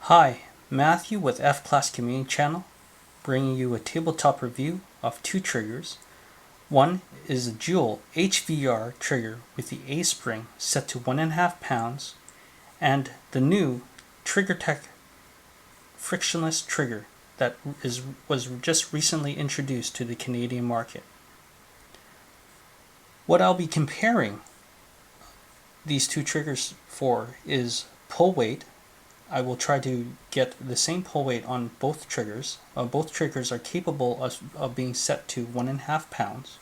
Hi, Matthew with F-Class Community Channel, bringing you a tabletop review of two triggers. One is a Jewell HVR Trigger with the A-spring set to 1.5 pounds, and the new TriggerTech Frictionless Trigger that was just recently introduced to the Canadian market. What I'll be comparing these two triggers for is pull weight. I will try to get the same pull weight on both triggers. Both triggers are capable of being set to 1.5 pounds.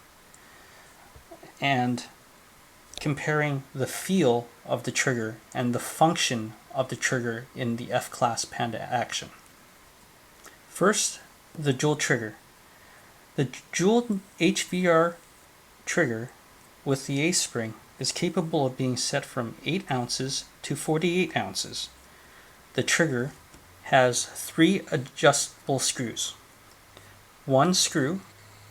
And comparing the feel of the trigger and the function of the trigger in the F-Class Panda action. First, the Jewell trigger. The Jewell HVR trigger with the A-spring is capable of being set from 8 ounces to 48 ounces. The trigger has 3 adjustable screws. One screw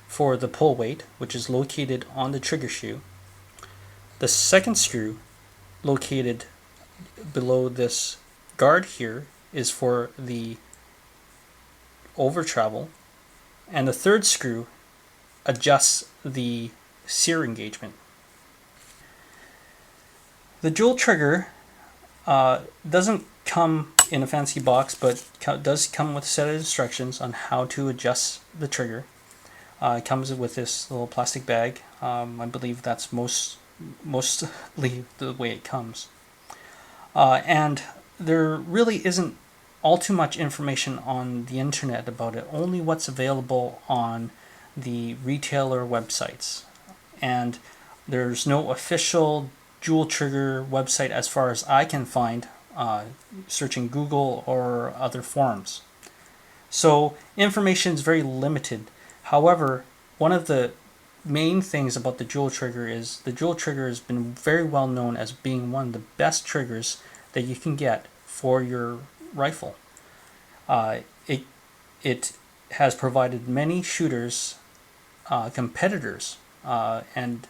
for the pull weight, which is located on the trigger shoe. The second screw, located below this guard here, is for the over travel. And the third screw adjusts the sear engagement. The Jewell trigger doesn't come in a fancy box, but does come with a set of instructions on how to adjust the trigger. It comes with this little plastic bag. I believe that's mostly the way it comes. And there really isn't all too much information on the internet about it, only what's available on the retailer websites. And there's no official Jewell trigger website as far as I can find, searching Google or other forums. So information is very limited. However, one of the main things about the Jewell trigger is the Jewell trigger has been very well known as being one of the best triggers that you can get for your rifle. It has provided many shooters, competitors, and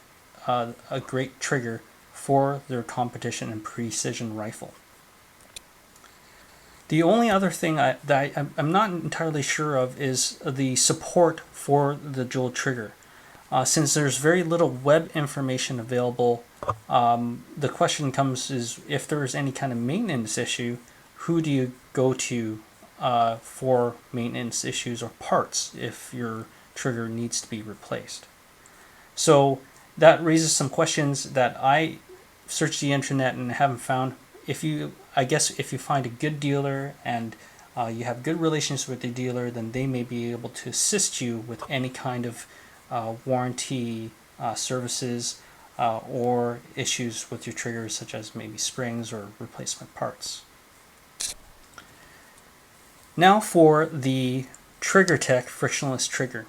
a great trigger for their competition and precision rifle. The only other thing that I'm not entirely sure of is the support for the Jewell trigger. Since there's very little web information available, the question comes is if there is any kind of maintenance issue, who do you go to for maintenance issues or parts if your trigger needs to be replaced? So that raises some questions that I searched the internet and haven't found. If you find a good dealer and you have good relations with the dealer, then they may be able to assist you with any kind of warranty services or issues with your triggers, such as maybe springs or replacement parts. Now for the TriggerTech Frictionless Trigger.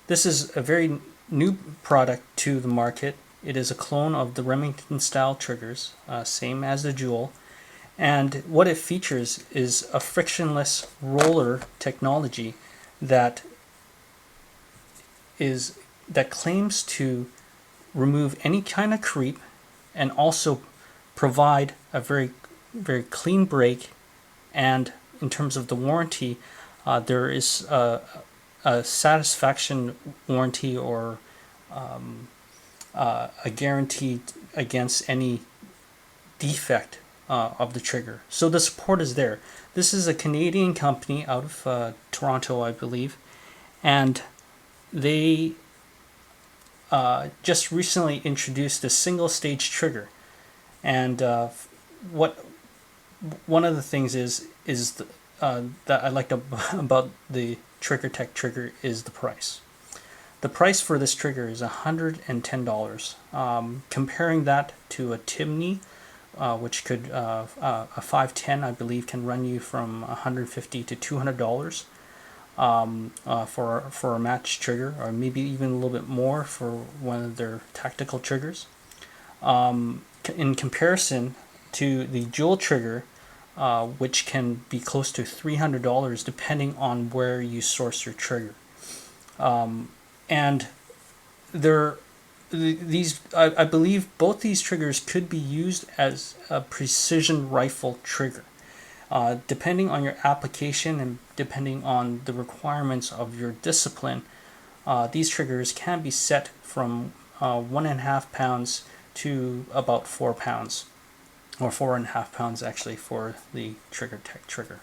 This is a very new product to the market. It is a clone of the Remington style triggers, same as the Jewell. And what it features is a frictionless roller technology that claims to remove any kind of creep and also provide a very, very clean break. And in terms of the warranty, there is a satisfaction warranty or a guarantee against any defect of the trigger. So the support is there. This is a Canadian company out of Toronto, I believe, and they just recently introduced a single stage trigger. And one of the things is that I liked about the TriggerTech Trigger is the price. The price for this trigger is $110. Comparing that to a Timney, which could a 510, I believe, can run you from $150 to $200 for a match trigger, or maybe even a little bit more for one of their tactical triggers. In comparison to the Jewell trigger, which can be close to $300 depending on where you source your trigger. And I believe both these triggers could be used as a precision rifle trigger. Depending on your application and depending on the requirements of your discipline, these triggers can be set from 1.5 pounds to about 4 pounds, or 4.5 pounds actually for the TriggerTech Trigger.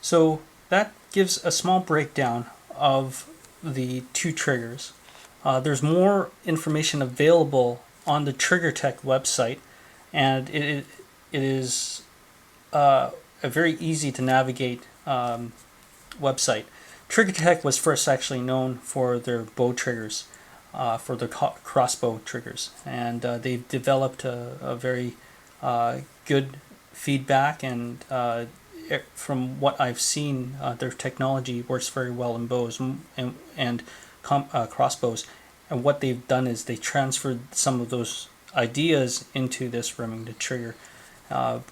So that gives a small breakdown of the two triggers. There's more information available on the TriggerTech website, and it is a very easy to navigate website. TriggerTech was first actually known for their bow triggers, for their crossbow triggers, and they've developed a very good feedback, and from what I've seen, their technology works very well in bows and crossbows. And what they've done is they transferred some of those ideas into this Remington trigger,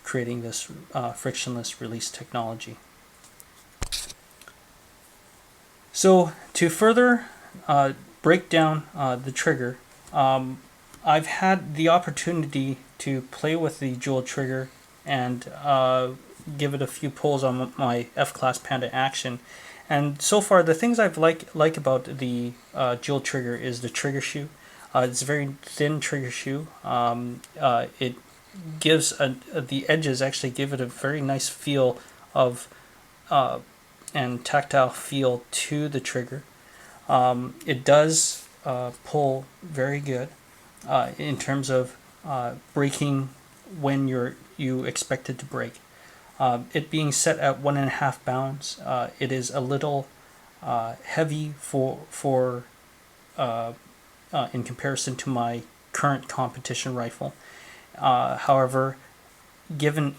creating this frictionless release technology. So to further break down the trigger, I've had the opportunity to play with the Jewell trigger and give it a few pulls on my F-Class Panda Action. And so far, the things I've like about the Jewell trigger is the trigger shoe. It's a very thin trigger shoe. It gives the edges actually give it a very nice feel of and tactile feel to the trigger. It does pull very good in terms of braking when you expect it to brake. It being set at 1.5 pounds, it is a little heavy for in comparison to my current competition rifle. However, giving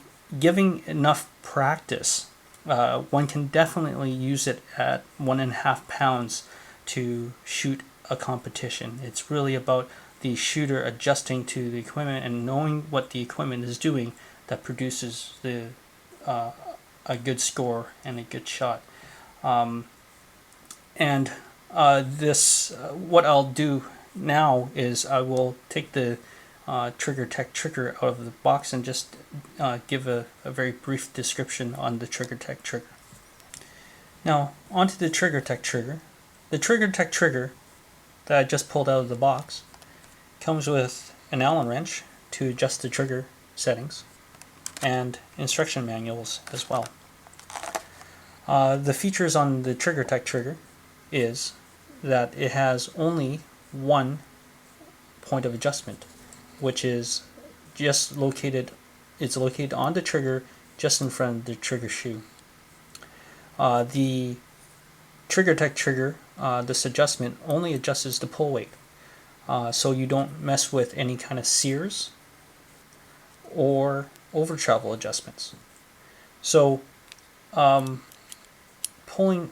enough practice, one can definitely use it at 1.5 pounds to shoot a competition. It's really about the shooter adjusting to the equipment and knowing what the equipment is doing that produces a good score and a good shot. What I'll do now is I will take the TriggerTech Trigger out of the box and just give a very brief description on the TriggerTech Trigger. Now, onto the TriggerTech Trigger. The TriggerTech Trigger that I just pulled out of the box comes with an Allen wrench to adjust the trigger settings and instruction manuals as well. The features on the TriggerTech Trigger is that it has only one point of adjustment, which is just located on the trigger just in front of the trigger shoe. The TriggerTech Trigger, this adjustment only adjusts the pull weight, so you don't mess with any kind of sears or over travel adjustments. So pulling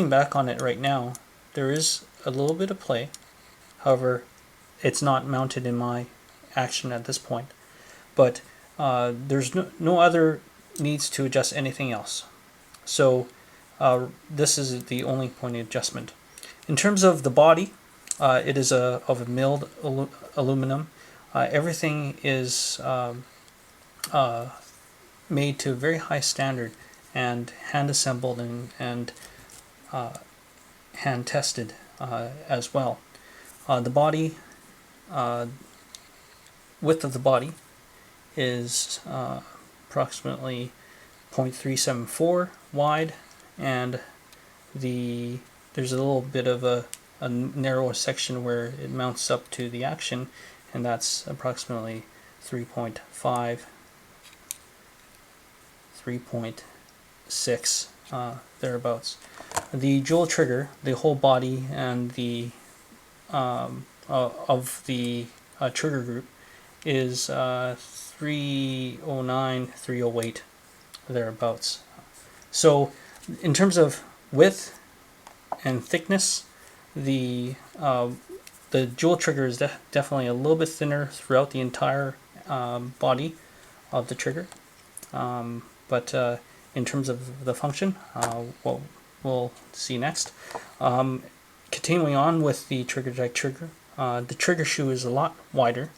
back on it right now, there is a little bit of play. However, it's not mounted in my action at this point, but there's no other needs to adjust anything else. So this is the only point of adjustment. In terms of the body, it is of a milled aluminum. Everything is made to a very high standard and hand assembled and hand tested as well. The body, width of the body is approximately 0.374 wide, and there's a little bit of a narrower section where it mounts up to the action, and that's approximately 3.5, 3.6, thereabouts. The Jewell trigger, the whole body and the of the trigger group is 309, 308, thereabouts. So in terms of width and thickness, the Jewell trigger is definitely a little bit thinner throughout the entire body of the trigger. But in terms of the function, what we'll see next. Continuing on with the TriggerTech Trigger, the trigger shoe is a lot wider.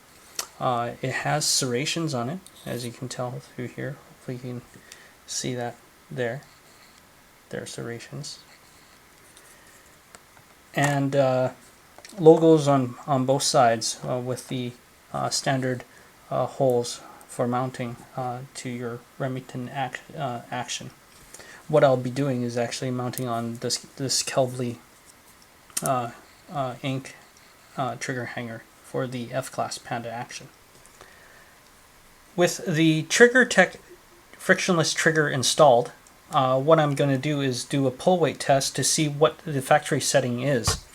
It has serrations on it, as you can tell through here, Hopefully you can see that there. There's Serrations. And logos on both sides with the standard holes for mounting to your Remington action. What I'll be doing is actually mounting on this Kelvly ink trigger hanger for the F-Class Panda action. With the TriggerTech Frictionless trigger installed, what I'm going to do is do a pull weight test to see what the factory setting is.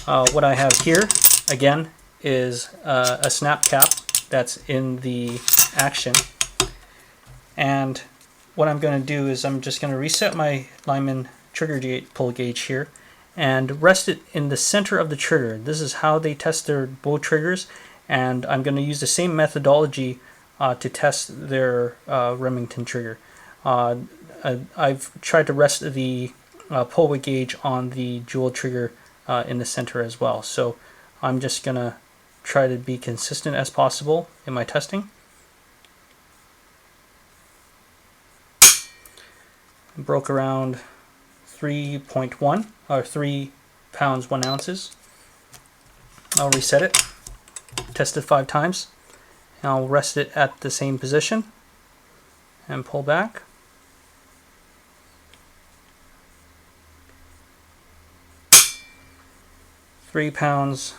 What I have here, again, is a snap cap that's in the action. And what I'm going to do is I'm just going to reset my Lyman trigger pull gauge here and rest it in the center of the trigger. This is how they test their bow triggers, and I'm going to use the same methodology to test their Remington trigger. I've tried to rest the pull weight gauge on the Jewell trigger in the center as well. So I'm just going to try to be consistent as possible in my testing. Broke around 3.1 or 3 pounds 1 ounces. I'll reset it, test it 5 times, and I'll rest it at the same position and pull back. £3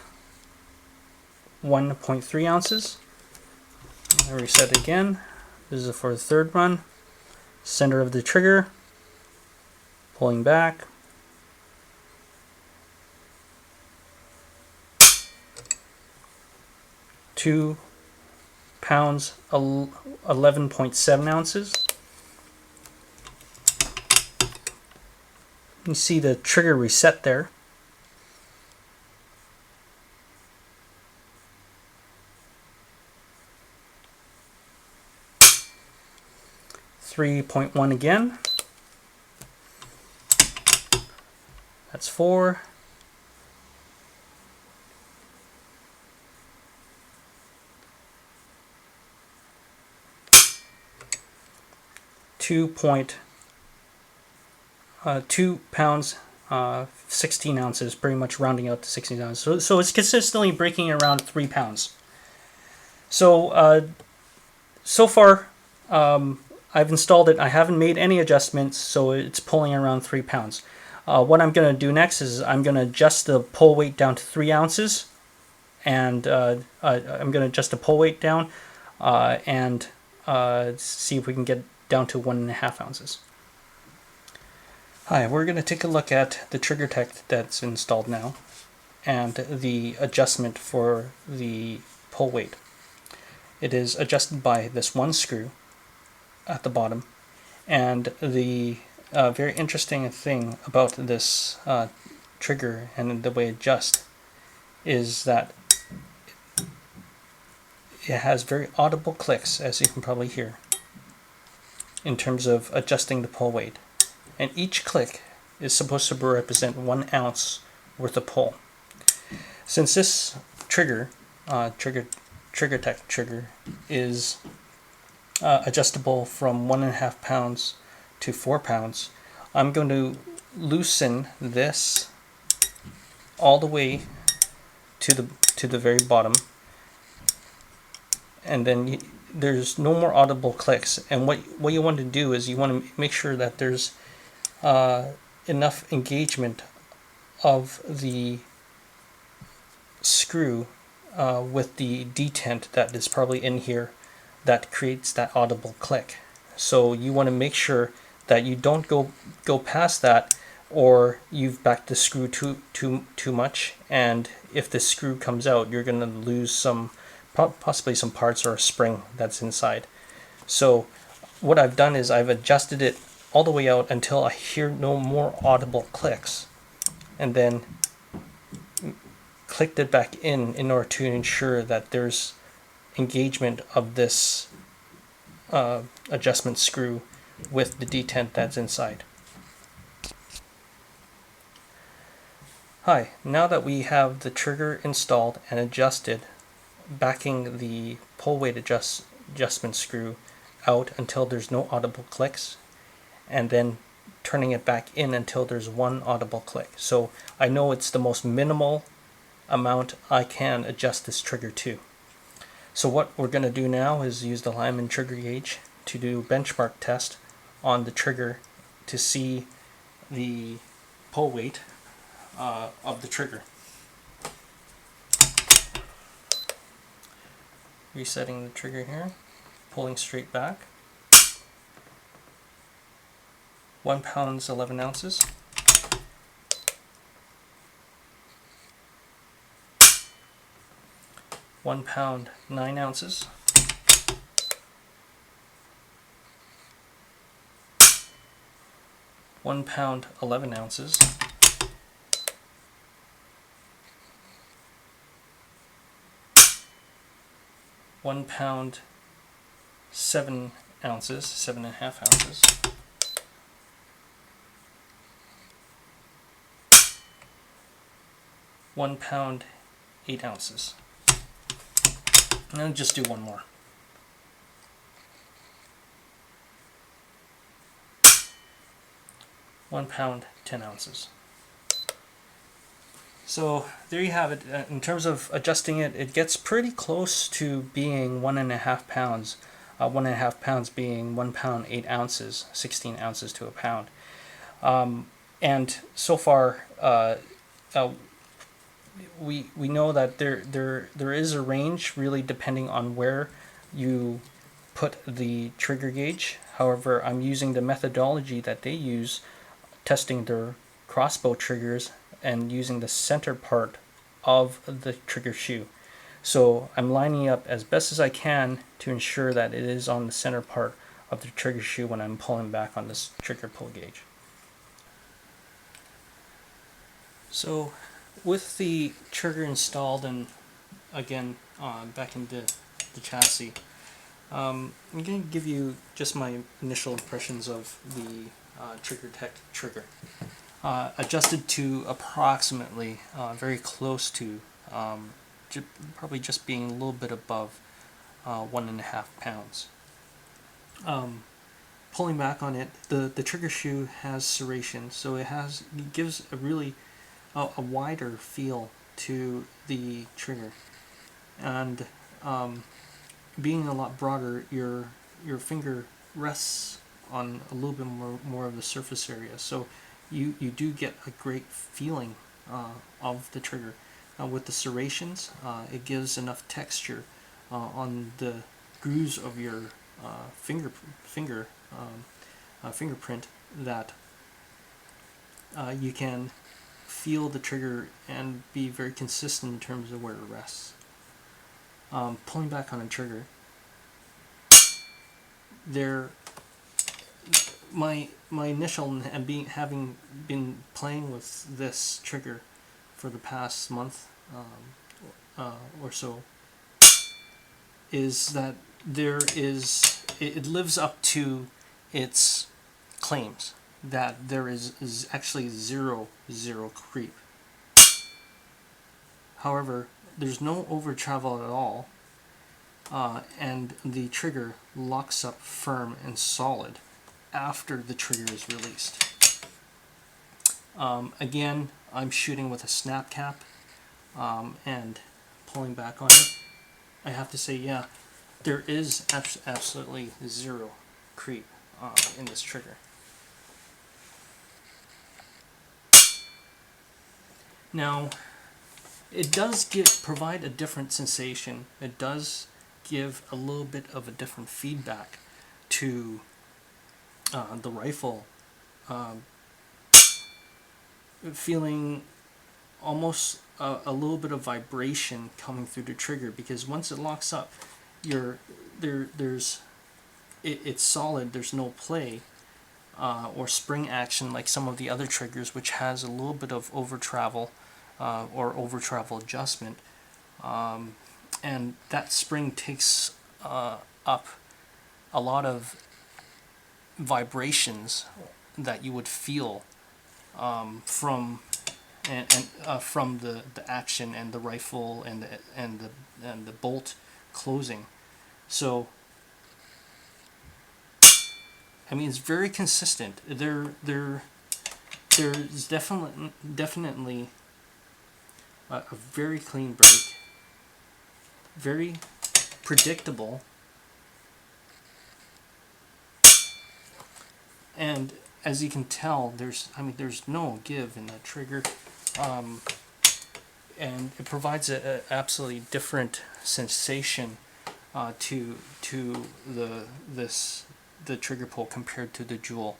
1.3 ounces. I reset it again. This is for the third run. Center of the trigger, pulling back. £2 11.7 ounces. You can see the trigger reset there. .1 again. That's 4. £2 pounds 16 ounces, pretty much rounding out to 16 ounces. So it's consistently breaking around 3 pounds. So so far I've installed it. I haven't made any adjustments, so it's pulling around 3 pounds. What I'm going to do next is I'm going to adjust the pull weight down to 3 ounces, and I'm going to adjust the pull weight down and see if we can get down to 1.5 ounces. Hi, we're going to take a look at the TriggerTech that's installed now and the adjustment for the pull weight. It is adjusted by this one screw at the bottom, and the very interesting thing about this trigger and the way it adjusts is that it has very audible clicks, as you can probably hear, in terms of adjusting the pull weight. And each click is supposed to represent 1 ounce worth of pull. Since this trigger, TriggerTech Trigger, is adjustable from 1.5 pounds to 4 pounds, I'm going to loosen this all the way to the very bottom, and then there's no more audible clicks. And what you want to do is you want to make sure that there's enough engagement of the screw with the detent that is probably in here that creates that audible click. So you want to make sure that you don't go past that, or you've backed the screw too much, and if the screw comes out, you're going to lose possibly some parts or a spring that's inside. So what I've done is I've adjusted it all the way out until I hear no more audible clicks, and then clicked it back in order to ensure that there's engagement of this adjustment screw with the detent that's inside. Hi, now that we have the trigger installed and adjusted, backing the pull weight adjustment screw out until there's no audible clicks, and then turning it back in until there's one audible click. So I know it's the most minimal amount I can adjust this trigger to. So what we're going to do now is use the Lyman trigger gauge to do a benchmark test on the trigger to see the pull weight of the trigger. Resetting the trigger here, pulling straight back. 1 pound 11 ounces. £1 9 ounces. £1 11 ounces. £1 7 ounces, 7.5 ounces. £1 8 ounces. And I'll just do one more. £1 10 ounces. So there you have it. In terms of adjusting it, it gets pretty close to being 1.5 pounds. 1.5 pounds being 1 pound 8 ounces, 16 ounces to a pound. And so far, we know that there is a range, really depending on where you put the trigger gauge. However, I'm using the methodology that they use, testing their crossbow triggers and using the center part of the trigger shoe. So I'm lining up as best as I can to ensure that it is on the center part of the trigger shoe when I'm pulling back on this trigger pull gauge. So with the trigger installed and again back into the chassis, I'm going to give you just my initial impressions of the TriggerTech Trigger. Adjusted to approximately very close to probably just being a little bit above 1.5 pounds. Pulling back on it, the trigger shoe has serrations, so it gives a really a wider feel to the trigger, and being a lot broader, your finger rests on a little bit more of the surface area, so you do get a great feeling of the trigger. With the serrations, it gives enough texture on the grooves of your fingerprint that you can feel the trigger and be very consistent in terms of where it rests. Pulling back on a trigger, my initial, and having been playing with this trigger for the past month or so, is that it lives up to its claims that there is actually zero creep. However, there's no over travel at all, and the trigger locks up firm and solid after the trigger is released. Again, I'm shooting with a snap cap and pulling back on it. I have to say, yeah, there is absolutely zero creep in this trigger. Now, it does provide a different sensation. It does give a little bit of a different feedback to the rifle, feeling almost a little bit of vibration coming through the trigger, because once it locks up, it's solid. There's no play or spring action like some of the other triggers, which has a little bit of over travel or over travel adjustment, and that spring takes up a lot of vibrations that you would feel from the action and the rifle and the bolt closing. So I mean, it's very consistent. There's definitely a very clean break, very predictable, and as you can tell, there's no give in that trigger, and it provides a absolutely different sensation to the trigger pull compared to the Jewell,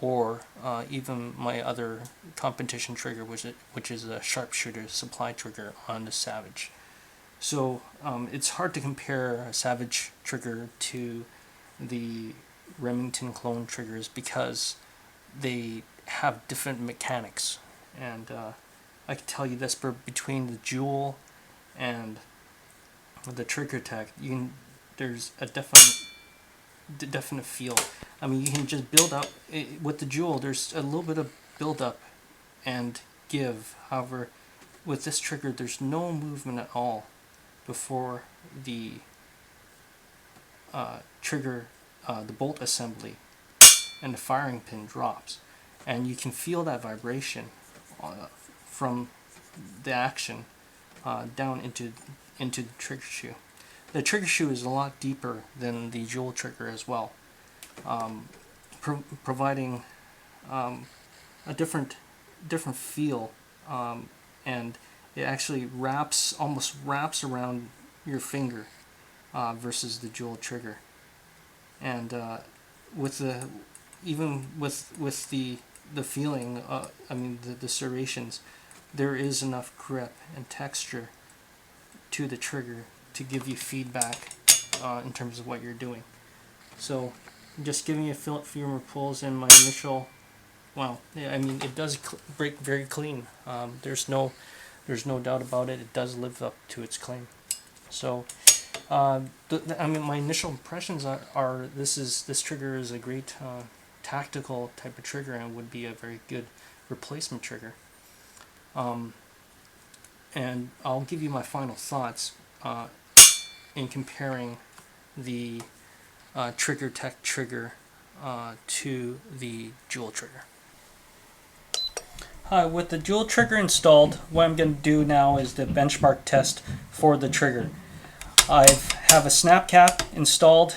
or even my other competition trigger, which is a sharpshooter supply trigger on the Savage. So it's hard to compare a Savage trigger to the Remington clone triggers because they have different mechanics, and I can tell you this: between the Jewell and the TriggerTech, there's a definite feel. I mean, you can just build up with the Jewell. There's a little bit of build up and give. However, with this trigger, there's no movement at all before the trigger, the bolt assembly, and the firing pin drops, and you can feel that vibration from the action down into the trigger shoe. The trigger shoe is a lot deeper than the Jewell trigger as well, providing a different feel, and it actually almost wraps around your finger versus the Jewell trigger. And with the feeling, I mean the serrations, there is enough grip and texture to the trigger to give you feedback in terms of what you're doing. So just giving you a few more pulls in my initial, well, yeah, I mean, it does break very clean. There's no doubt about it. It does live up to its claim. So I mean, my initial impressions are this trigger is a great tactical type of trigger and would be a very good replacement trigger. And I'll give you my final thoughts in comparing the TriggerTech Trigger to the Jewell trigger. With the Jewell trigger installed, what I'm going to do now is the benchmark test for the trigger. I have a snap cap installed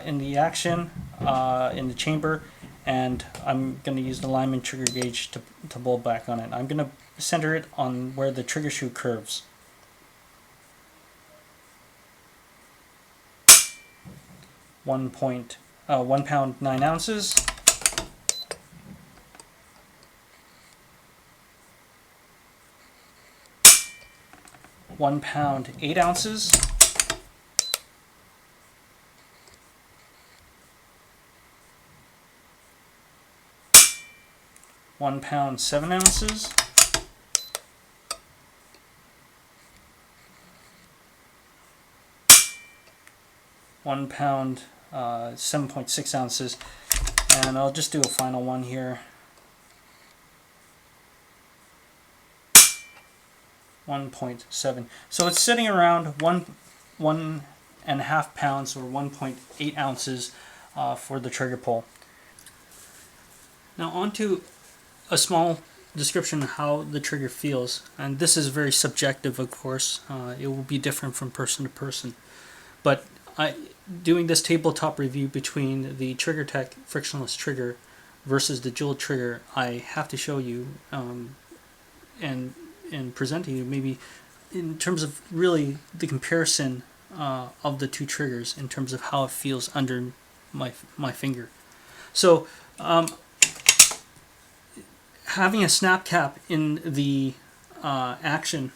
in the action, in the chamber, and I'm going to use the Lyman trigger gauge to blow back on it. I'm going to center it on where the trigger shoe curves. One pound 9 ounces. 1 pound 8 ounces. 1 pound 7 ounces. 1 pound 7.6 ounces, and I'll just do a final one here. 1.7. So it's sitting around 1.5 pounds or 1.8 ounces for the trigger pull. Now on to a small description of how the trigger feels, and this is very subjective, of course. It will be different from person to person, but doing this tabletop review between the TriggerTech Frictionless trigger versus the Jewell trigger, I have to show you and present to you maybe in terms of really the comparison of the two triggers in terms of how it feels under my finger. So having a snap cap in the action,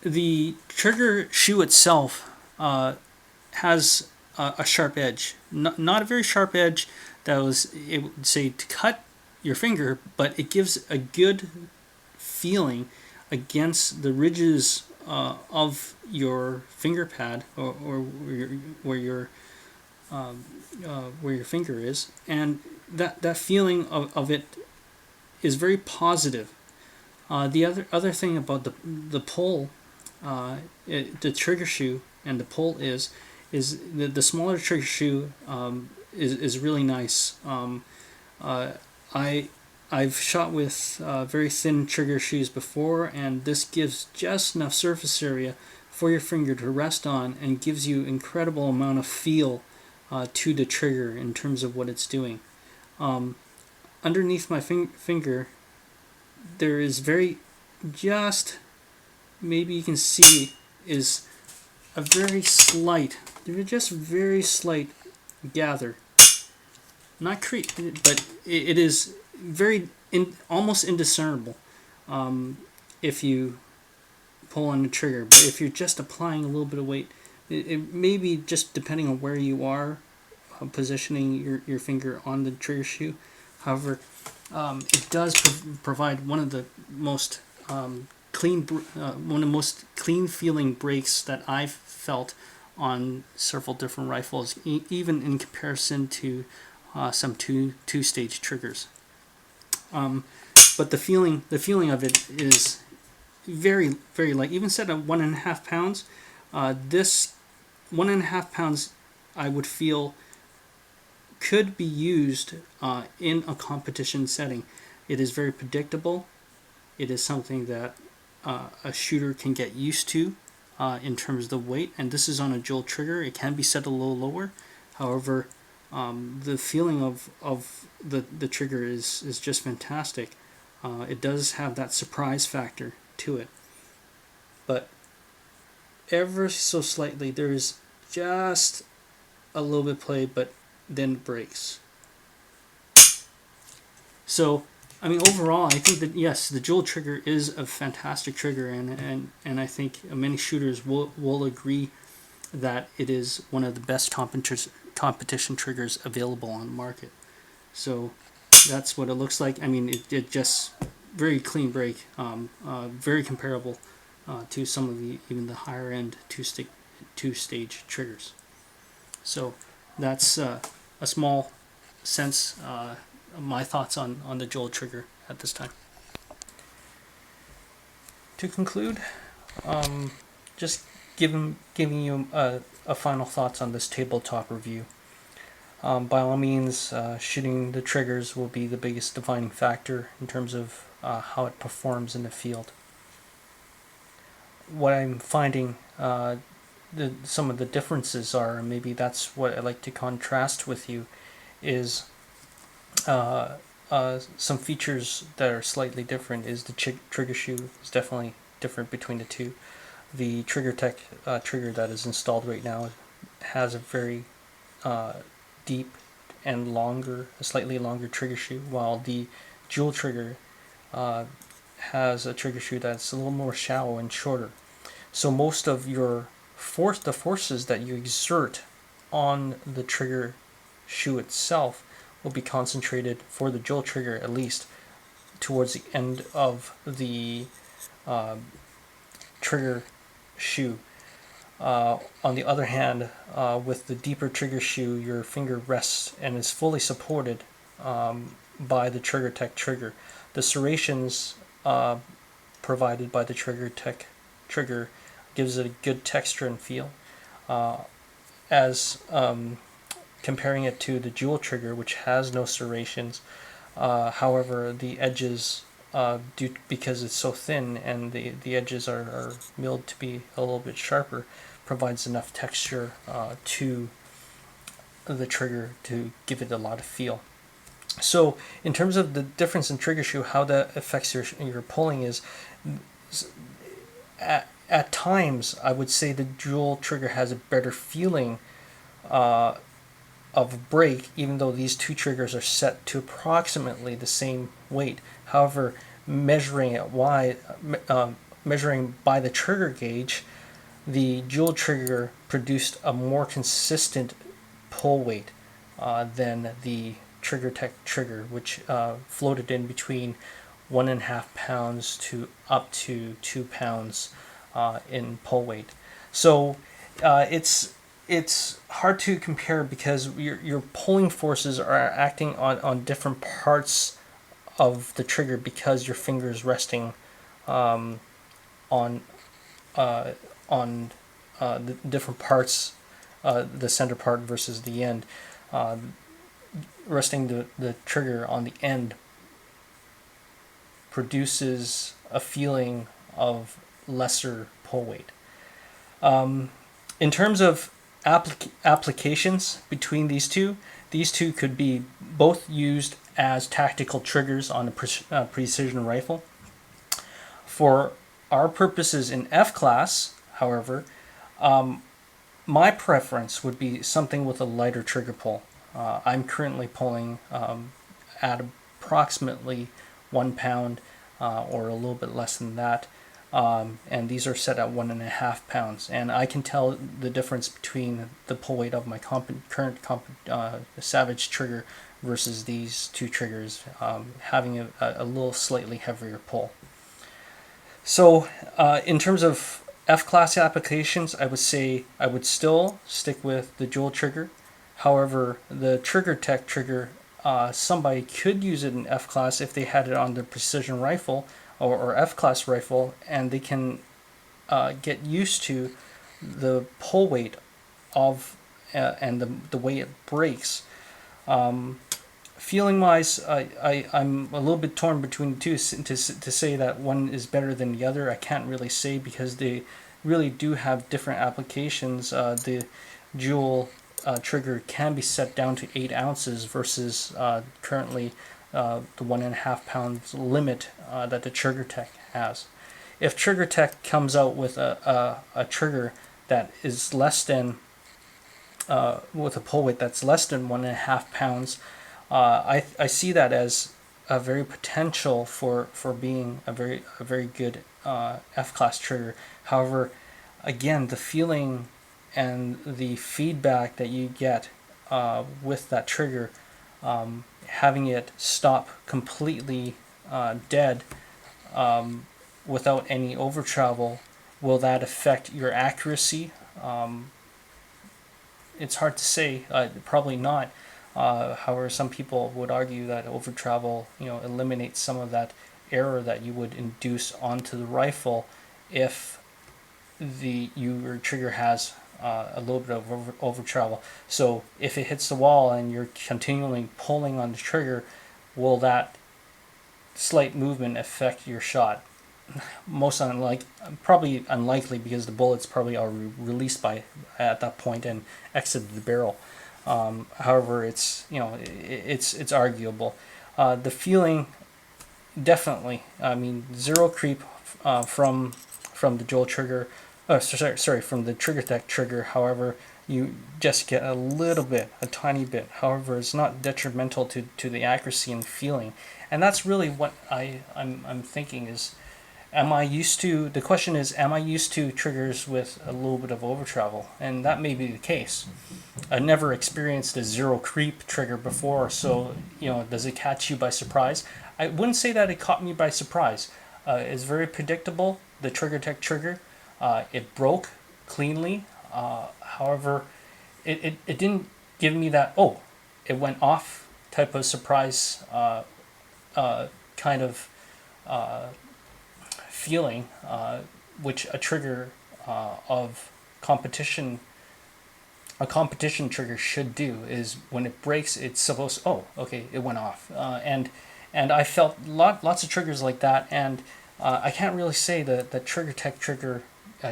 the trigger shoe itself has a sharp edge. Not a very sharp edge that was, it would say, to cut your finger, but it gives a good feeling against the ridges of your finger pad or where your finger is, and that feeling of it is very positive. The other thing about the pull, the trigger shoe and the pull is is the smaller trigger shoe is really nice. I've shot with very thin trigger shoes before, and this gives just enough surface area for your finger to rest on and gives you incredible amount of feel to the trigger in terms of what it's doing. Underneath my finger there is just maybe you can see is a very slight, just very slight gather, not creep, but it is almost indiscernible if you pull on the trigger. But if you're just applying a little bit of weight, it may be just depending on where you are positioning your finger on the trigger shoe. However, it does provide one of the most clean feeling breaks that I've felt on several different rifles, even in comparison to some two-stage triggers. But the feeling of it is very, very light. Even set at 1.5 pounds, this 1.5 pounds I would feel could be used in a competition setting. It is very predictable. It is something that a shooter can get used to in terms of the weight, and this is on a Jewell trigger. It can be set a little lower. However, the feeling of the trigger is just fantastic. It does have that surprise factor to it, but ever so slightly there is just a little bit play, but then it breaks. So I mean, overall, I think that yes, the Jewell trigger is a fantastic trigger, and I think many shooters will agree that it is one of the best competition triggers available on the market. So that's what it looks like. I mean, it just very clean break, very comparable to some of even the higher end two-stage triggers. So that's a small sense. My thoughts on the Jewell trigger at this time. To conclude, just giving you a final thoughts on this tabletop review. By all means, shooting the triggers will be the biggest defining factor in terms of how it performs in the field. What I'm finding some of the differences are, and maybe that's what I like to contrast with you, is some features that are slightly different. Is the trigger shoe is definitely different between the two. The TriggerTech trigger that is installed right now has a very deep and a slightly longer trigger shoe, while the Jewell trigger has a trigger shoe that's a little more shallow and shorter. So most of the forces that you exert on the trigger shoe itself will be concentrated, for the Jewell trigger at least, towards the end of the trigger shoe. On the other hand, with the deeper trigger shoe, your finger rests and is fully supported by the TriggerTech trigger. The serrations provided by the TriggerTech trigger gives it a good texture and feel. As comparing it to the Jewell trigger, which has no serrations, however, the edges, because it's so thin and the edges are milled to be a little bit sharper, provides enough texture to the trigger to give it a lot of feel. So in terms of the difference in trigger shoe, how that affects your pulling is, at times I would say the Jewell trigger has a better feeling of break, even though these two triggers are set to approximately the same weight. However, measuring by the trigger gauge, the Jewell trigger produced a more consistent pull weight than the TriggerTech trigger, which floated in between 1.5 pounds to up to 2 pounds in pull weight. So it's hard to compare because your pulling forces are acting on different parts of the trigger, because your finger is resting on the different parts the center part versus the end. Resting the trigger on the end produces a feeling of lesser pull weight. In terms of applications between these two could be both used as tactical triggers on a precision rifle. For our purposes in F-class, however, my preference would be something with a lighter trigger pull. I'm currently pulling at approximately 1 pound or a little bit less than that. And these are set at 1.5 pounds, and I can tell the difference between the pull weight of my current Savage trigger versus these two triggers, having a little slightly heavier pull. So in terms of F-class applications, I would say I would still stick with the Jewell trigger. However, the TriggerTech trigger, somebody could use it in F-class if they had it on their precision rifle or F-class rifle, and they can get used to the pull weight of and the way it breaks. Feeling wise, I'm a little bit torn between the two. To say that one is better than the other, I can't really say, because they really do have different applications. The Jewell trigger can be set down to 8 ounces versus currently the 1.5 pounds limit that the TriggerTech has. If TriggerTech comes out with a trigger that is less than with a pull weight that's less than 1.5 pounds, I see that as a very potential for being a very good F-class trigger. However, again, the feeling and the feedback that you get with that trigger, having it stop completely dead without any over travel, will that affect your accuracy? It's hard to say. Probably not. However, some people would argue that over travel, eliminates some of that error that you would induce onto the rifle if your trigger has a little bit of over travel. So if it hits the wall and you're continually pulling on the trigger, will that slight movement affect your shot? Probably unlikely, because the bullets probably are released at that point and exited the barrel. However, it's arguable. The feeling, definitely. I mean, zero creep from the Jewell trigger. From the TriggerTech trigger. However, you just get a little bit, a tiny bit. However, it's not detrimental to the accuracy and feeling. And that's really what I'm thinking is, the question is, am I used to triggers with a little bit of over travel? And that may be the case. I never experienced a zero creep trigger before, so does it catch you by surprise? I wouldn't say that it caught me by surprise. It's very predictable, the TriggerTech trigger. It broke cleanly. However, it didn't give me that, it went off type of surprise kind of feeling, which a trigger of competition, a competition trigger should do. Is when it breaks, it's supposed it went off. And I felt lots of triggers like that, and I can't really say that the TriggerTech trigger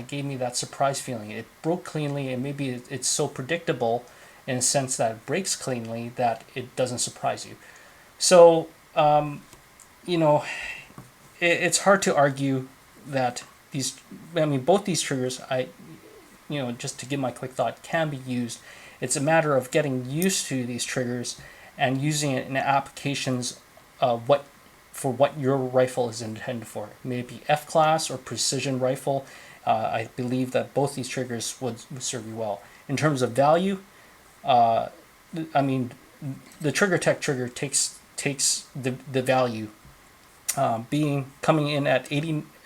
gave me that surprise feeling. It broke cleanly, and maybe it's so predictable in a sense that it breaks cleanly that it doesn't surprise you. So it's hard to argue that both these triggers, just to give my quick thought, can be used. It's a matter of getting used to these triggers and using it in applications what your rifle is intended for. Maybe F-class or precision rifle. I believe that both these triggers would serve you well. In terms of value, the TriggerTech trigger takes the value, coming in at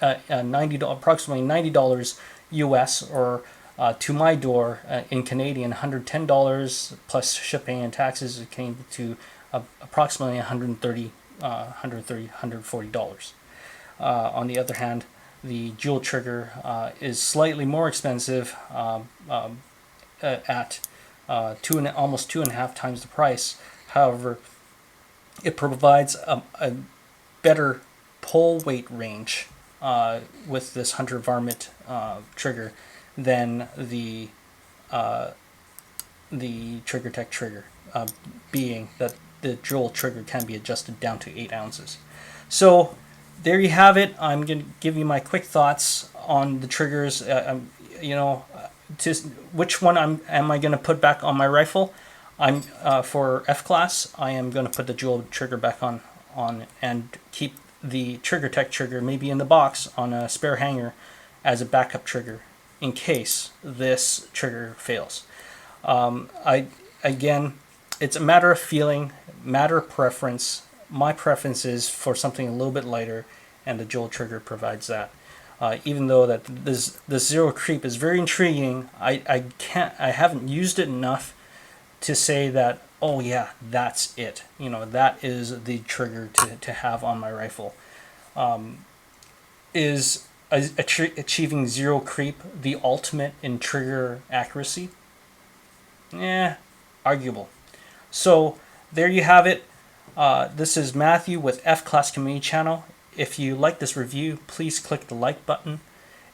approximately $90 US, or to my door in Canadian, $110 plus shipping and taxes. It came to approximately $140. On the other hand, the Jewell trigger is slightly more expensive at almost 2.5 times the price. However, it provides a better pull weight range with this hunter varmint trigger than the TriggerTech trigger, being that the Jewell trigger can be adjusted down to 8 ounces. So there you have it. I'm going to give you my quick thoughts on the triggers. Which one am I going to put back on my rifle? I'm for F class. I am going to put the Jewell trigger back on and keep the TriggerTech trigger maybe in the box on a spare hanger as a backup trigger in case this trigger fails. Again, it's a matter of feeling, matter of preference. My preference is for something a little bit lighter, and the Jewell trigger provides that. Even though that this zero creep is very intriguing, I haven't used it enough to say that, oh yeah, that's it. That is the trigger to have on my rifle. Is achieving zero creep the ultimate in trigger accuracy? Arguable. So there you have it. This is Matthew with F Class Community Channel. If you like this review, please click the like button.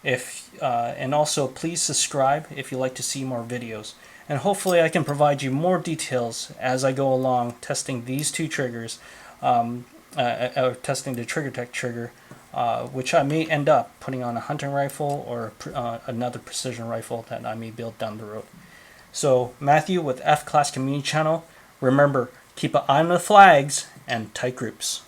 And also please subscribe if you like to see more videos. And hopefully I can provide you more details as I go along testing these two triggers, testing the TriggerTech trigger, which I may end up putting on a hunting rifle or another precision rifle that I may build down the road. So Matthew with F Class Community Channel. Remember, keep an eye on the flags and tight groups.